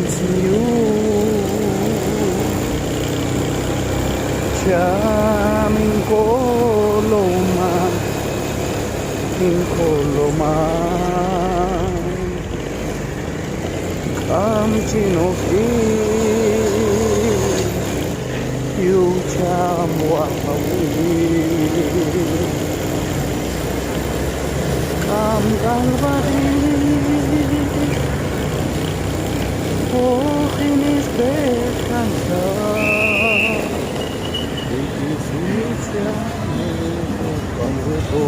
senyum Jamin koloma Kamchinofi Yu chamwa Kam galvari Ochinis bekanta Ikisumitya Kamzeto